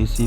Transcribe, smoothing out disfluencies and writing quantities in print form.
PC